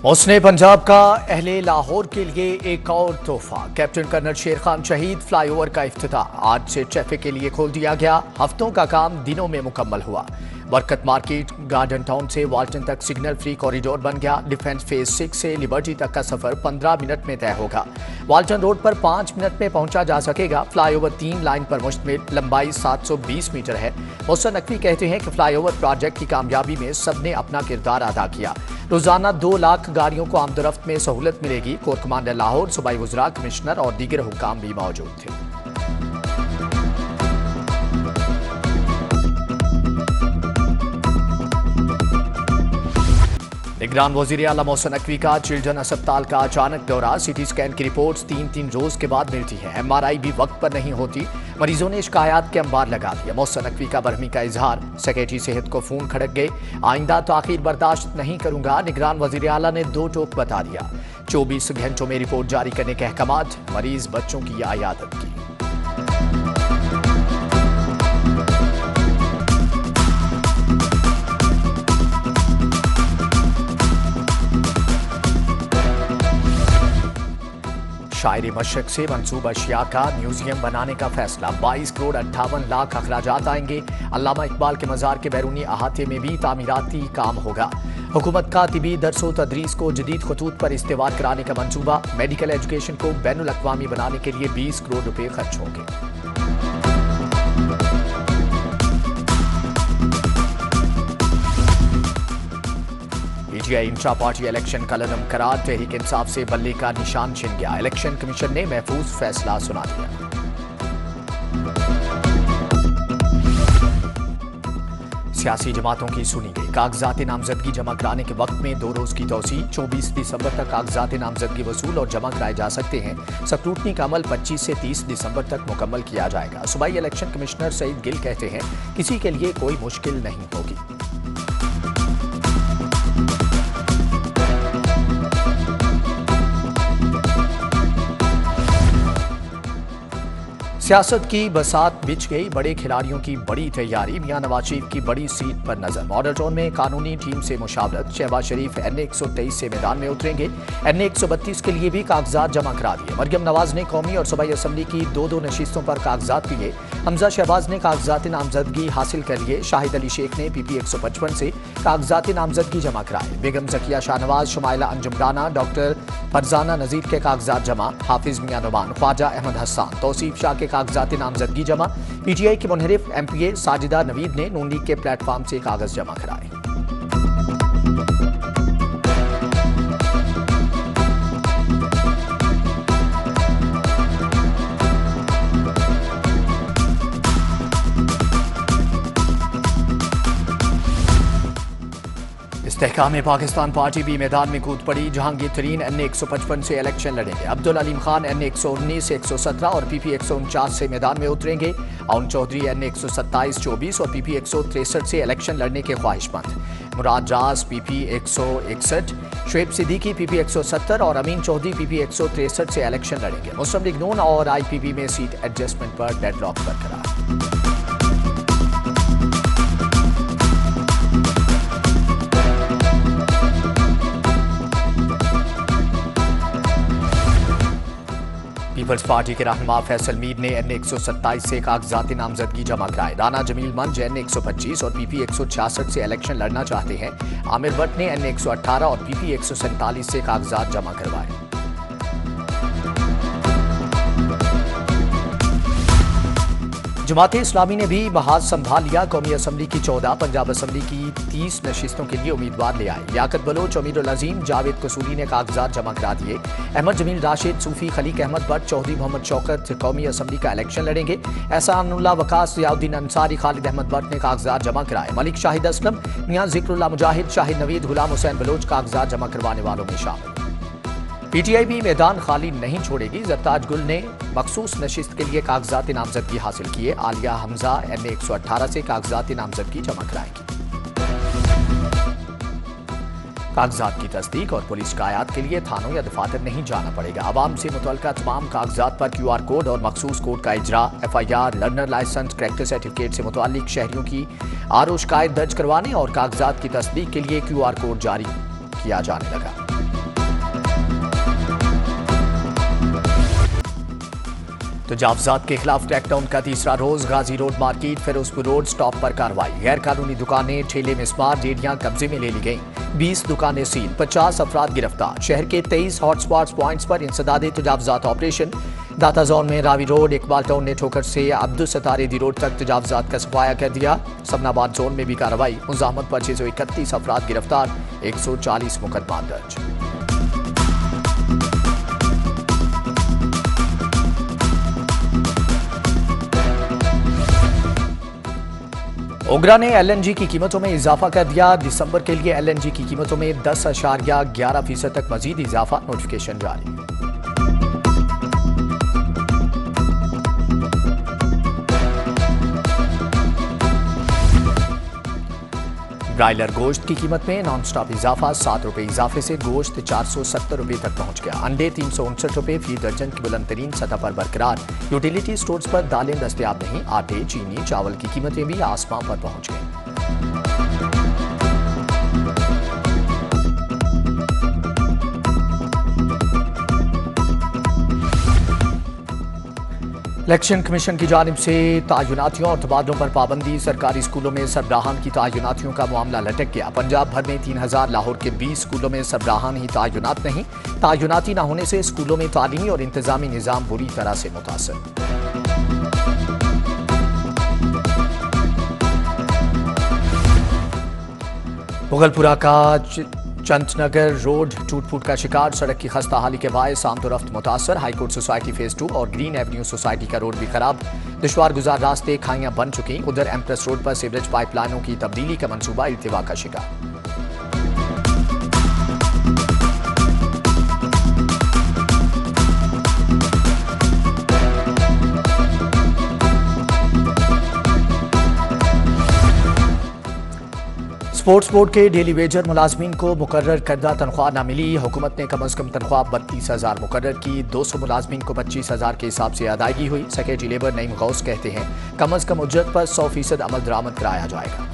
उसने पंजाब का अहले लाहौर के लिए एक और तोहफा। कैप्टन कर्नल शेर खान शहीद फ्लाईओवर का इफ्तिताह आज से ट्रैफिक के लिए खोल दिया गया। हफ्तों का काम दिनों में मुकम्मल हुआ। बरकत मार्केट गार्डन टाउन से वाल्टन तक सिग्नल फ्री कॉरिडोर बन गया। डिफेंस फेज 6 से लिबर्टी तक का सफर 15 मिनट में तय होगा। वाल्टन रोड पर 5 मिनट में पहुंचा जा सकेगा। फ्लाईओवर 3 लाइन पर मुश्तमिल, लंबाई 720 मीटर है। मोहसिन नकवी कहते हैं कि फ्लाईओवर प्रोजेक्ट की कामयाबी में सबने अपना किरदार अदा किया। रोजाना 2 लाख गाड़ियों को आमदोरफ्त में सहूलत मिलेगी। कोर कमांडर लाहौर, सूबाई वज़रा, कमिश्नर और दीगर हुक्काम भी मौजूद थे। निगरान वज़ीर आला मोहसिन नकवी का चिल्ड्रन अस्पताल का अचानक दौरा। सिटी स्कैन की रिपोर्ट्स 3-3 रोज के बाद मिलती है। MRI भी वक्त पर नहीं होती। मरीजों ने शिकायत के अंबार लगा दिया। मोहसिन नकवी का बरहमी का इजहार। सेक्रेटरी सेहत को फोन खड़क गए। आइंदा ताखीर बर्दाश्त नहीं करूंगा। निगरान वज़ीर आला ने 2 टोक बता दिया। 24 घंटों में रिपोर्ट जारी करने के अहकामात। मरीज बच्चों की आयादत की। शायरी मशरक से मंसूब अशिया का म्यूजियम बनाने का फैसला। 22 करोड़ 58 लाख अखराजात आएंगे। अल्लामा इकबाल के मज़ार के बैरूनी अहाते में भी तामीराती काम होगा। हुकूमत का तिबी दरसो तदरीस को जदीद खतूत पर इस्तेवार कराने का मंसूबा। मेडिकल एजुकेशन को बैनुल अक़वामी बनाने के लिए 20 करोड़ रुपए खर्च होंगे। पीटीआई इंट्रा पार्टी इलेक्शन कलरम करार। तहरीक इंसाफ से बल्ले का निशान छिन गया। इलेक्शन कमीशन ने महफूज फैसला सुना दिया। सियासी जमातों की सुनी गई। कागजात नामजदगी जमा कराने के वक्त में 2 रोज की तोसी। 24 दिसंबर तक कागजात नामजदगी वसूल और जमा कराए जा सकते हैं। स्क्रूटनी का अमल 25 से 30 दिसंबर तक मुकम्मल किया जाएगा। सूबाई इलेक्शन कमिश्नर सईद गिल कहते हैं किसी के लिए कोई मुश्किल नहीं होगी। सियासत की बसात बिछ गई। बड़े खिलाड़ियों की बड़ी तैयारी। मियां नवाज शरीफ की बड़ी सीट पर नजर। मॉडल टाउन में कानूनी टीम से मुशावरत। शहबाज शरीफ NA 123 से मैदान में उतरेंगे। NA 132 के लिए भी कागजात जमा करा दिए। मरियम नवाज ने कौमी और सूबाई असम्बली की 2-2 नशिस्तों पर कागजात लिए। हमजा शहबाज ने कागजात नामजदगी हासिल कर लिए। शाहिद अली शेख ने PP 155 से कागजात नामजदगी जमा कराए। बेगम जकिया शाहनवाज, शुमाइला अंजुम राना, डॉक्टर फरजाना नजीर के कागजात जमा। हाफिज मियां नुमान, ख्वाजा अहमद हसन, तौसीफ शाह के कागजात नामजदगी जमा। PTI की मुनहरिफ MPA साजिदा नवीद ने नून लीग के प्लेटफॉर्म से कागज जमा कराए। इस्तेहकाम पाकिस्तान पार्टी भी मैदान में कूद पड़ी। जहांगीर तरीन NA 155 से इलेक्शन लड़ेंगे। अब्दुल अलीम खान NA 119 से 117 और PP 149 से मैदान में उतरेंगे। अउन चौधरी NA 127, 24 और PP 163 से इलेक्शन लड़ने के ख्वाहिशमंद। मुराद राज PP 161, शुएब सिद्दीकी PP 170 और अमीन चौधरी PP 163 से इलेक्शन लड़ेंगे। मुस्लिम लीग नून और IPP में सीट एडजस्टमेंट पर डेडलॉक बरकरार। पीपल्स पार्टी के रहनुमा फैसल मीर ने NA 127 से कागजात नामजदगी जमा कराए। राना जमील मंज NA 125 और PP 166 से इलेक्शन लड़ना चाहते हैं। आमिर भट्ट ने NA 118 और PP 147 से कागजात जमा करवाए। जमात इस्लामी ने भी महाज संभाल लिया। कौमी असम्बली की 14, पंजाब असम्बली की 30 नशिस्तों के लिए उम्मीदवार ले आए। लियाकत बलोच, उमीरुल अजीम, जावेद कसूरी ने कागजात जमा करा दिए। अहमद जमील राशिद, सूफी खलीक अहमद भट्ट, चौधरी मोहम्मद शौकत कौमी असम्बली का इलेक्शन लड़ेंगे। एहसानुल्लाह वकास, जियाउद्दीन अंसारी, खालिद अहमद भट्ट ने कागजात जमा कराए। मलिक शाहिद असलम, मियां जिक्रुल्लाह मुजाहिद, शाहिद नवीद, गुलाम हुसैन बलोच कागजात जमा करवाने वालों में शामिल। PTI भी मैदान खाली नहीं छोड़ेगी। जरताज गुल ने मखसूस नशिस्त के लिए कागजात नामजदगी हासिल किए। आलिया हमजा NA 118 से कागजात नामजदगी जमा कराएगी। कागजात की तस्दीक और पुलिस शिकायत के लिए थानों या दफातर नहीं जाना पड़ेगा। आवाम से मुतल्लिका तमाम कागजात पर QR कोड और मखसूस कोड का इजरा। FIR, learner licence, character certificate से मुतल्लिक शहरियों की RO शिकायत दर्ज करवाने और कागजात की तस्दीक के लिए QR कोड जारी किया जाने लगा। तजावुज़ात के खिलाफ क्रैकडाउन का तीसरा रोज Ghazi road market Ferozepur road stop पर कार्रवाई। गैर कानूनी दुकानें, ठेले मिसमार, रेहड़ियां कब्जे में ले ली गईं। 20 दुकानें सील, 50 अफराद गिरफ्तार। शहर के 23 हॉटस्पॉट पॉइंट्स पर इंसदादे तजावुज़ात ऑपरेशन। दाता जोन में रावी रोड, इकबाल टाउन ने ठोकर से अब्दुल सत्तार दी रोड तक तजावुज़ात का सफाया कर दिया। समनाबाद जोन में भी कार्रवाई। मुज़ाहमत पर 631 अफराद गिरफ्तार, 140 मुकदमा दर्ज। ओगरा ने LNG की कीमतों में इजाफा कर दिया। दिसंबर के लिए LNG की कीमतों में 10.11% तक मजीद इजाफा, नोटिफिकेशन जारी। ब्रायलर गोश्त की कीमत में नॉन स्टॉप इजाफा, 7 रुपये इजाफे से गोश्त 470 रुपये तक पहुंच गया। अंडे 359 रुपये फी दर्जन की बुलंदतरीन सतह पर बरकरार। यूटिलिटी स्टोर्स पर दालें दस्तयाब नहीं। आटे, चीनी, चावल की कीमतें भी आसमां पर पहुंच गईं। इलेक्शन कमीशन की जानिब से तायुनातियों और तबादलों पर पाबंदी। सरकारी स्कूलों में सरबराहान की तायुनातियों का मामला लटक गया। पंजाब भर में 3000, लाहौर के 20 स्कूलों में सरबराहान ही तायुनात नहीं। तायुनाती न होने से स्कूलों में तालीमी और इंतजामी निज़ाम बुरी तरह से मुतासर। मुगलपुरा का चंदनगर रोड टूट फूट का शिकार। सड़क की खस्ता हाली के बायस आमदोरफ्त मुतासर। हाईकोर्ट सोसाइटी फेज 2 और ग्रीन एवेन्यू सोसाइटी का रोड भी खराब। दुश्वार गुजार रास्ते, खाइयां बन चुकी। उधर एम्प्रेस रोड पर सीवरेज पाइपलाइनों की तब्दीली का मंसूबा इल्तिवा का शिकार। स्पोर्ट्स बोर्ड के डेली वेजर मुलाजमीन को मुकर्रर करदा तनख्वाह न मिली। हुकूमत ने कम अज कम तनख्वाह 32,000 मुकर्रर की। 200 मुलाजमीन को 25,000 के हिसाब से अदायगी हुई। सेक्रेटरी लेबर नईम गौस कहते हैं कम अज कम उजरत पर 100% अमल दरामद कराया जाएगा।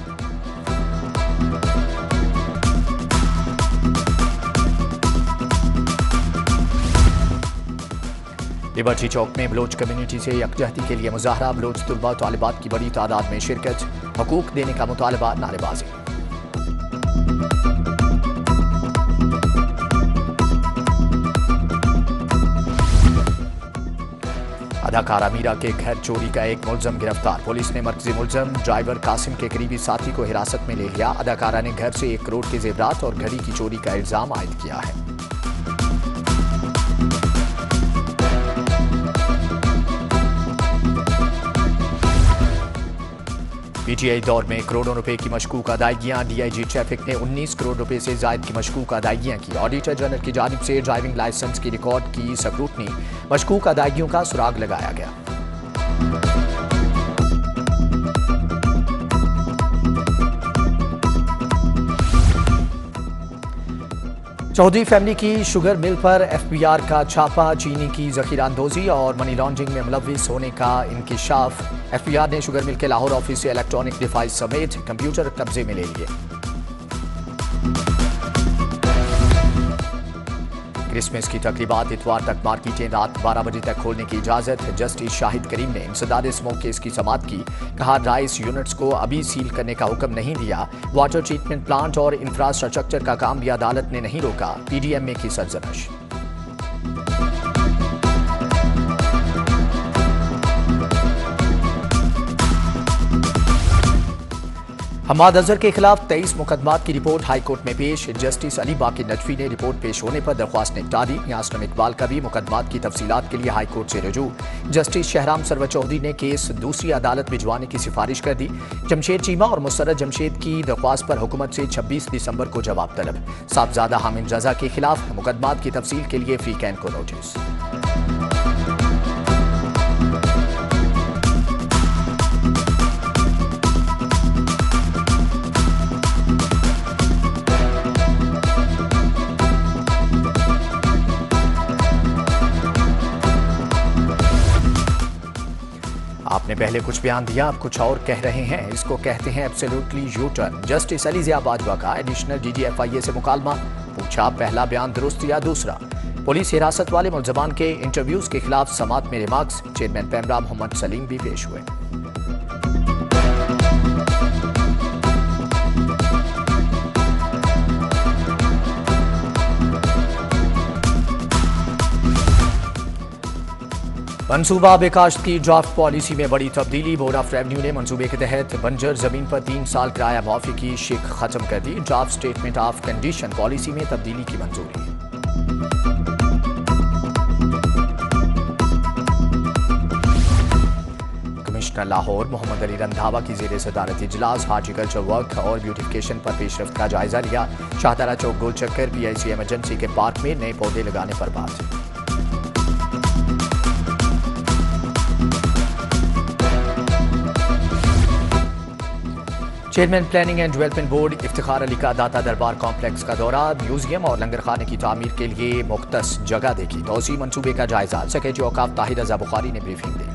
लिबर्टी चौक में बलोच कम्युनिटी से यकजहती के लिए मुजाहरा। बलोच तुलबा तालिबात की बड़ी तादाद में शिरकत। हकूक देने का मुतालबा, नारेबाजी। अदाकारा मीरा के घर चोरी का एक मुलजम गिरफ्तार। पुलिस ने मरकजी मुलजम ड्राइवर कासिम के करीबी साथी को हिरासत में ले लिया। अदाकारा ने घर से 1 करोड़ के जेवरात और घड़ी की चोरी का इल्जाम आयद किया है। PTI दौर में करोड़ों रुपए की मशकूक अदायगियां। DIG ट्रैफिक ने 19 करोड़ रुपए से जायद की मशकूक अदायगियां की। ऑडिटर जनरल की जानिब से ड्राइविंग लाइसेंस की रिकॉर्ड की स्क्रूटनी। मशकूक अदायगियों का सुराग लगाया गया। चौधरी फैमिली की शुगर मिल पर FBR का छापा। चीनी की जखीरांदोजी और मनी लॉन्ड्रिंग में मुलव्विस होने का इंकिशाफ। FBR ने शुगर मिल के लाहौर ऑफिस से इलेक्ट्रॉनिक डिवाइस समेत कंप्यूटर कब्जे में ले लिए। क्रिसमस की तकरीबात इतवार तक। मार्केटें रात 12 बजे तक खोलने की इजाजत। जस्टिस शाहिद करीम ने इंसदादे स्मोक केस की समाअत की। कहा राइस यूनिट्स को अभी सील करने का हुक्म नहीं दिया। वाटर ट्रीटमेंट प्लांट और इंफ्रास्ट्रक्चर का काम भी अदालत ने नहीं रोका। PDMA की सरजनश। हमाद अजहर के खिलाफ 23 मुकदमात की रिपोर्ट हाईकोर्ट में पेश। जस्टिस अली बाकी नजफी ने रिपोर्ट पेश होने पर दरख्वास्त निपटा दी। यासरम इकबाल का भी मुकदमात की तफसीलात के लिए हाईकोर्ट से रुजू। जस्टिस शहराम सरवर चौधरी ने केस दूसरी अदालत भिजवाने की सिफारिश कर दी। जमशेद चीमा और मुसर्रत जमशेद की दरख्वास्त पर हुकूमत से 26 दिसंबर को जवाब तलब। साहबजादा हामिद रजा के खिलाफ मुकदमात की तफसील के लिए फ्री कैन को नोटिस। आपने पहले कुछ बयान दिया, अब कुछ और कह रहे हैं। इसको कहते हैं absolutely U turn. Justice Ali Zia Bajwa का एडिशनल DG FIA से मुकालमा। पूछा पहला बयान दुरुस्त या दूसरा। पुलिस हिरासत वाले मुलजमान के इंटरव्यूज के खिलाफ समात में रिमार्क्स। चेयरमैन पैमरा मोहम्मद सलीम भी पेश हुए। मंसूबा बेकाश्त की ड्राफ्ट पॉलिसी में बड़ी तब्दीली। बोर्ड ऑफ रेवेन्यू ने मंसूबे के तहत बंजर जमीन पर 3 साल किराया माफी की शिक खत्म कर दी। Draft statement of condition policy में तब्दीली की मंजूरी। कमिश्नर लाहौर मोहम्मद अली रंधावा की जेर सदारत इजलास हार्टिकल्चर वर्क और ब्यूटिफिकेशन पर पेशरफ्त का जायजा लिया। शाहदारा चौक गोल चक्कर PIC इमरजेंसी के पार्क में नए पौधे लगाने पर बात। Chairman planning and development board Iftikhar Ali का दाता दरबार कॉम्प्लेक्स का दौरा। म्यूजियम और लंगर खाने की तामीर के लिए मुख्तस जगह देखी। तौसी मंसूबे का जायजा। सेक्रेटरी औकाफ ताहिर रजा बुखारी ने ब्रीफिंग दी।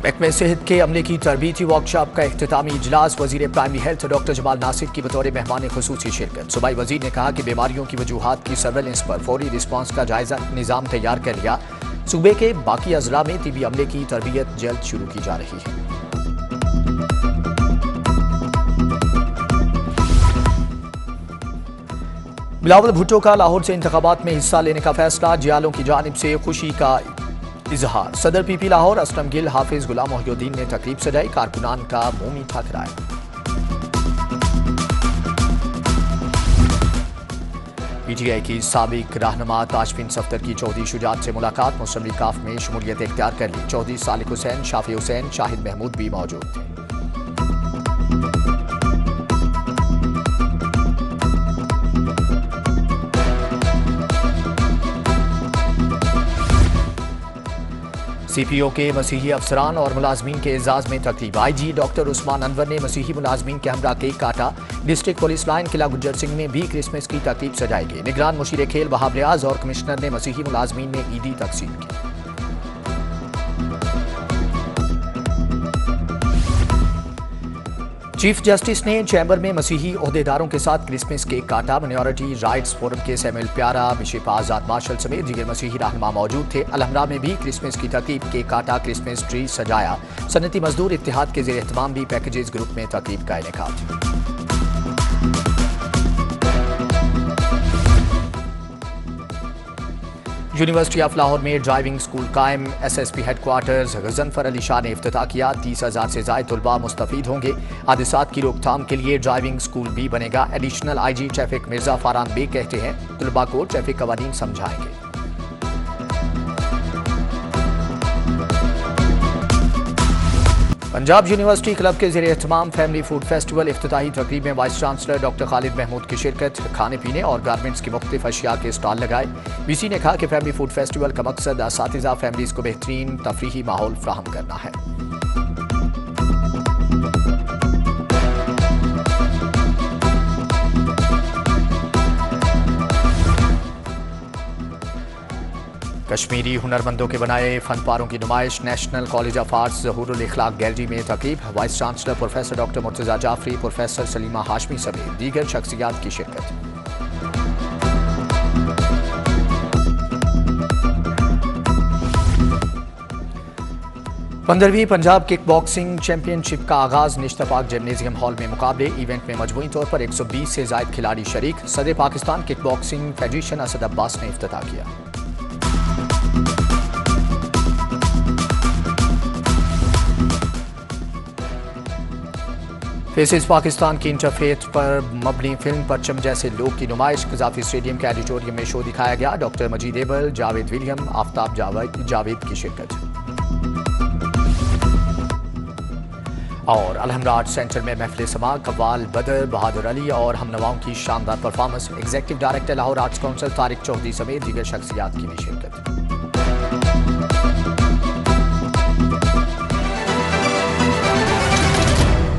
महकमे सेहत के अमले की तरबीती वर्कशॉप का इख्तितामी इजलास। वजीर primary health doctor Jamal Nasir की बतौर मेहमान खुसूसी शिरकत। सूबाई वजीर ने कहा कि बीमारियों की वजूहात की सर्वेलेंस पर फौरी रिस्पांस का जायजा निज़ाम तैयार कर लिया। सूबे के बाकी अजला में तिबी अमले की तरबियत जल्द शुरू की जा रही है। बिलावल भुट्टो का लाहौर से इंतखाबात में हिस्सा लेने का फैसला। जियालों की जानिब से खुशी का इजहार। सदर PP लाहौर असलम गिल हाफिज गुलाम मोहिउद्दीन ने तकरीब सजाई। कारकुनान का मुंह मीठा कराया। PTI की साबिक रहनुमा ताजफिन सफ्तर की चौधरी शुजात से मुलाकात। मुस्लिम लीग काफ में शमूलियत इख्तियार कर ली। चौधरी सालिक हुसैन, शाफी हुसैन, शाहिद महमूद भी मौजूद थे। CPO के मसीही अफसरान और मुलाजमीन के एजाज में तकरीब। IG डॉक्टर उस्मान अनवर ने मसीही मुलाजमीन के हमरा केक काटा। डिस्ट्रिक्ट पुलिस लाइन किला गुज्जर सिंह में भी क्रिसमस की तकरीब सजाई गई। निगरान मुशीर खेल वहाब रियाज और कमिश्नर ने मसीही मुलाजमीन में ईदी तकसीम की। चीफ जस्टिस ने चैम्बर में मसीही ओहदेदारों के साथ क्रिसमस केक काटा। माइनॉरिटी राइट्स फोरम के सैमुअल प्यारा, बिशप आजाद मार्शल समेत दीगर मसीही रहनुमा मौजूद थे। अलहमरा में भी क्रिसमस की तकरीब, केक काटा, क्रिसमस ट्री सजाया। सनती मजदूर इत्तेहाद के जेर एहतमाम भी पैकेजेस ग्रुप में तकरीब का इनेकाद। यूनिवर्सिटी ऑफ लाहौर में ड्राइविंग स्कूल कायम। SSP हेडक्वार्टर्स गजनफर अली शाह ने इफ्तिताह किया। 30,000 से ज़ायद तुलबा मुस्तफीद होंगे। हादसात की रोकथाम के लिए ड्राइविंग स्कूल भी बनेगा। Additional IG traffic Mirza Faran बे कहते हैं तुलबा को ट्रैफिक कवानीन समझाएंगे। पंजाब यूनिवर्सिटी क्लब के ज़रिए एहतमाम फैमिली फूड फेस्टिवल। इफ्तिताही तकरीब में vice chancellor doctor Khalid Mahmood की शिरकत। खाने पीने और गारमेंट्स की मुख्तलिफ अशिया के स्टॉल लगाए। VC ने कहा कि फैमिली फूड फेस्टिवल का मकसद असातिज़ा फैमिलीज को बेहतरीन तफरीही माहौल फ्राहम करना है। कश्मीरी हुनरमंदों के बनाए फनपारों की नुमाइश। National college of arts Zahoorul Ikhlaq gallery में तकरीब। Vice chancellor professor doctor Murtaza Jafri, professor Salima Hashmi समेत दीगर शख्सियात की शिरकत। पंद्रहवीं पंजाब किक बॉक्सिंग चैंपियनशिप का आगाज। निश्तपाक जिम्नेजियम हॉल में मुकाबले। इवेंट में मजमूई तौर पर 120 से ज़ायद खिलाड़ी शरीक। सदर Pakistan kick boxing federation Asad Abbas ने इफ्तिताह किया। फेसेस पाकिस्तान की इंटरफेथ पर मबनी फिल्म परचम जैसे लोग की नुमाइश। कजाफी स्टेडियम के ऑडिटोरियम में शो दिखाया गया। डॉक्टर मजीद एबल, जावेद विलियम, आफ्ताब जावेद की शिरकत। और अलहमरा आर्ट सेंटर में महफिल समा। कव्वाल बदर, बहादुर अली और हमनवाओं की शानदार performance. Executive director Lahore arts council Tariq Chaudhry समेत दीगर शख्सियात की भी शिरकत।